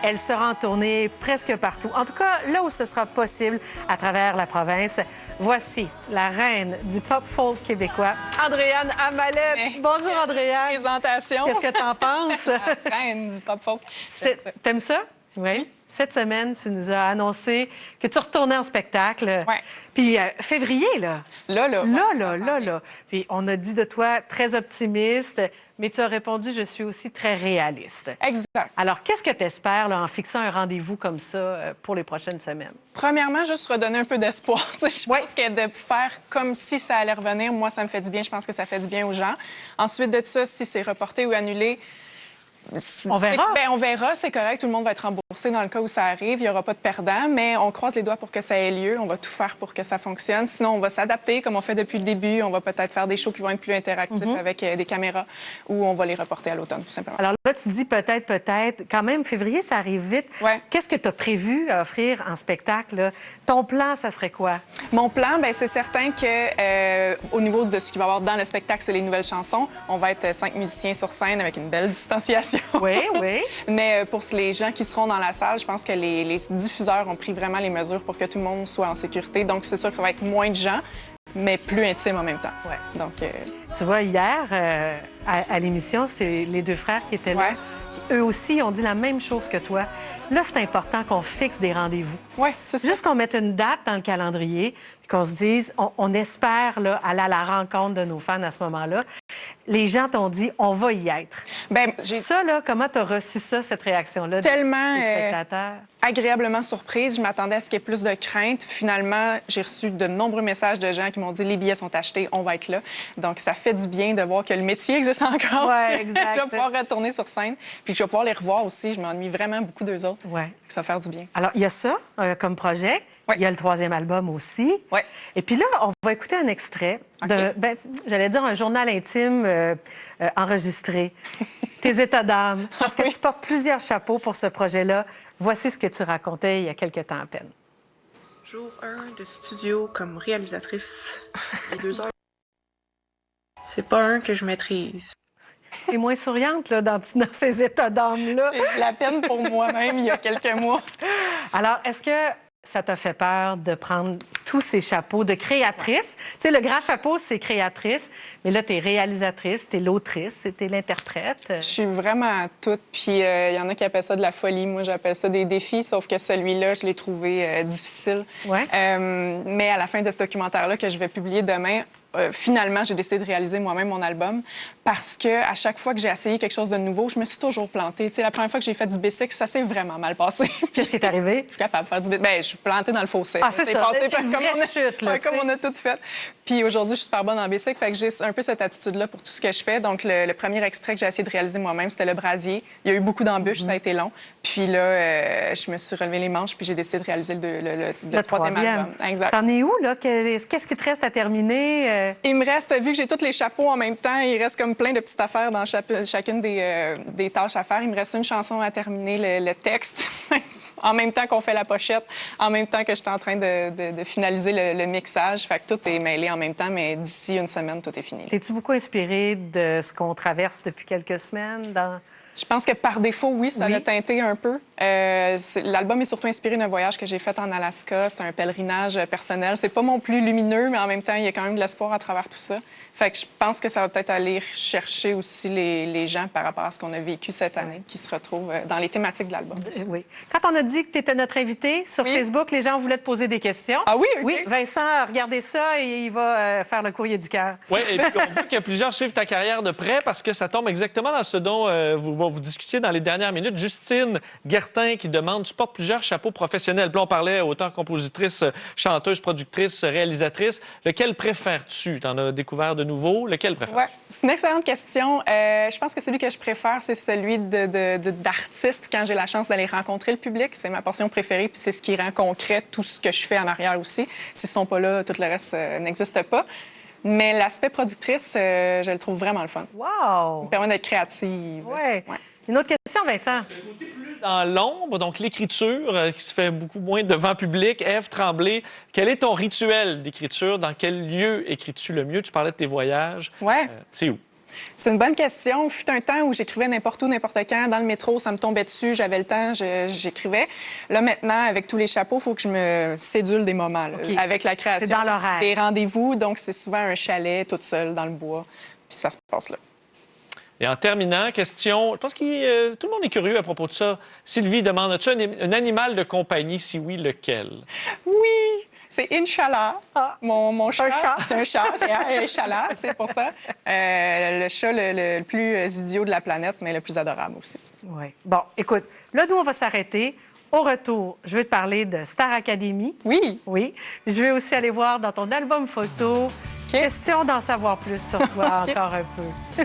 Elle sera en tournée presque partout. En tout cas, là où ce sera possible à travers la province. Voici la reine du pop-folk québécois, Andréane Amalette. Bonjour, Andréane. Présentation. Qu'est-ce que t'en penses? La reine du pop-folk. T'aimes ça? Oui. Cette semaine, tu nous as annoncé que tu retournais en spectacle. Oui. Puis février, là. Là. Puis on a dit de toi très optimiste, mais tu as répondu, je suis aussi très réaliste. Exact. Alors, qu'est-ce que tu espères là, en fixant un rendez-vous comme ça pour les prochaines semaines? Premièrement, juste redonner un peu d'espoir. Je pense que de faire comme si ça allait revenir, moi, ça me fait du bien. Je pense que ça fait du bien aux gens. Ensuite de ça, si c'est reporté ou annulé, on verra. On verra, c'est correct. Tout le monde va être remboursé dans le cas où ça arrive. Il n'y aura pas de perdant, mais on croise les doigts pour que ça ait lieu. On va tout faire pour que ça fonctionne. Sinon, on va s'adapter comme on fait depuis le début. On va peut-être faire des shows qui vont être plus interactifs avec des caméras ou on va les reporter à l'automne, tout simplement. Alors là, tu dis peut-être. Quand même, février, ça arrive vite. Ouais. Qu'est-ce que tu as prévu à offrir en spectacle, là? Ton plan, ça serait quoi? Mon plan, bien, c'est certain que au niveau de ce qu'il va y avoir dans le spectacle, c'est les nouvelles chansons. On va être 5 musiciens sur scène avec une belle distanciation. Oui, oui. Mais pour les gens qui seront dans la salle, je pense que les diffuseurs ont pris vraiment les mesures pour que tout le monde soit en sécurité. Donc, c'est sûr que ça va être moins de gens, mais plus intime en même temps. Ouais. Donc, tu vois, hier, à l'émission, c'est les deux frères qui étaient là. Ouais. Eux aussi ont dit la même chose que toi. Là, c'est important qu'on fixe des rendez-vous. Oui, c'est ça. Juste qu'on mette une date dans le calendrier, puis qu'on se dise, on espère là, aller à la rencontre de nos fans à ce moment-là. Les gens t'ont dit, on va y être. Bien, Ça, là, comment tu as reçu ça, cette réaction-là tellement des spectateurs? Agréablement surprise. Je m'attendais à ce qu'il y ait plus de crainte. Finalement, j'ai reçu de nombreux messages de gens qui m'ont dit, les billets sont achetés, on va être là. Donc, ça fait du bien de voir que le métier existe encore. Oui, exact. Je vais pouvoir retourner sur scène, puis je vais pouvoir les revoir aussi. Je m'ennuie vraiment beaucoup d'eux autres. Oui. Ça va faire du bien. Alors, il y a ça comme projet. Oui. Il y a le 3e album aussi. Oui. Et puis là, on va écouter un extrait de, j'allais dire, un journal intime enregistré. Tes états d'âme. Parce que tu portes plusieurs chapeaux pour ce projet-là. Voici ce que tu racontais il y a quelques temps à peine. Jour 1 de studio comme réalisatrice. Les 2 heures. C'est pas un que je maîtrise. T'es moins souriante là, dans ces états d'âme-là. J'ai eu la peine pour moi-même il y a quelques mois. Alors, est-ce que ça t'a fait peur de prendre tous ces chapeaux de créatrice? Tu sais, le grand chapeau, c'est créatrice, mais là, t'es réalisatrice, t'es l'autrice, t'es l'interprète. Je suis vraiment à toute, puis il y en a qui appellent ça de la folie. Moi, j'appelle ça des défis, sauf que celui-là, je l'ai trouvé difficile. Ouais. Mais à la fin de ce documentaire-là que je vais publier demain, finalement, j'ai décidé de réaliser moi-même mon album parce que à chaque fois que j'ai essayé quelque chose de nouveau, je me suis toujours plantée. Tu sais, la première fois que j'ai fait du bicycle, ça s'est vraiment mal passé. Qu'est-ce qui est arrivé? Je suis capable de faire du bicycle. Bien, je suis plantée dans le fossé. Ah, c'est ça. Passé Une vraie chute, là, comme on a tout fait. Puis aujourd'hui, je suis super bonne en bicycle. Fait que j'ai un peu cette attitude-là pour tout ce que je fais. Donc, le premier extrait que j'ai essayé de réaliser moi-même, c'était le brasier. Il y a eu beaucoup d'embûches, ça a été long. Puis là, je me suis relevé les manches, puis j'ai décidé de réaliser le troisième album. Exact. T'en es où, là? Qu'est-ce qui te reste à terminer? Il me reste, vu que j'ai tous les chapeaux en même temps, il reste comme plein de petites affaires dans chacune des tâches à faire. Il me reste une chanson à terminer, le texte, en même temps qu'on fait la pochette, en même temps que je suis en train de finaliser le mixage. Fait que tout est mêlé en même temps, mais d'ici une semaine, tout est fini. T'es-tu beaucoup inspirée de ce qu'on traverse depuis quelques semaines dans... Je pense que par défaut, oui, ça l'a teinté un peu. L'album est surtout inspiré d'un voyage que j'ai fait en Alaska. C'est un pèlerinage personnel. C'est pas mon plus lumineux, mais en même temps, il y a quand même de l'espoir à travers tout ça. Fait que je pense que ça va peut-être aller chercher aussi les gens par rapport à ce qu'on a vécu cette année, qui se retrouvent dans les thématiques de l'album. Oui. Quand on a dit que tu étais notre invité sur Facebook, les gens voulaient te poser des questions. Ah oui? OK. Oui, Vincent a regardé ça et il va faire le courrier du cœur. Oui, et puis on veut que plusieurs suivent ta carrière de près parce que ça tombe exactement dans ce dont vous discutiez dans les dernières minutes. Justine Guertin qui demande, tu portes plusieurs chapeaux professionnels. Puis là, on parlait autant compositrice, chanteuse, productrice, réalisatrice. Lequel préfères-tu? Tu en as découvert de nouveau. Lequel préfères-tu? Ouais, c'est une excellente question. Je pense que celui que je préfère, c'est celui d'artiste quand j'ai la chance d'aller rencontrer le public. C'est ma portion préférée, puis c'est ce qui rend concret tout ce que je fais en arrière aussi. S'ils ne sont pas là, tout le reste n'existe pas. Mais l'aspect productrice, je le trouve vraiment le fun. Wow! Ça me permet d'être créative. Oui. Ouais. Une autre question, Vincent? Dans l'ombre, donc l'écriture qui se fait beaucoup moins devant public. Ève Tremblay, quel est ton rituel d'écriture? Dans quel lieu écris-tu le mieux? Tu parlais de tes voyages. Ouais. C'est où? C'est une bonne question. Il fut un temps où j'écrivais n'importe où, n'importe quand. Dans le métro, ça me tombait dessus, j'avais le temps, j'écrivais. Là, maintenant, avec tous les chapeaux, il faut que je me cédule des moments. Là, OK. avec la création. C'est dans l'horaire. Des rendez-vous, donc c'est souvent un chalet, toute seule, dans le bois. Puis ça se passe là. Et en terminant, question, je pense que tout le monde est curieux à propos de ça. Sylvie demande, as-tu un animal de compagnie? Si oui, lequel? Oui! C'est Inch'Allah. Mon chat. C'est un chat. C'est Inch'Allah, c'est pour ça. Le chat le plus idiot de la planète, mais le plus adorable aussi. Oui. Bon, écoute, là, nous, on va s'arrêter. Au retour, je vais te parler de Star Academy. Oui. Oui. Je vais aussi aller voir dans ton album photo. Question d'en savoir plus sur toi encore un peu.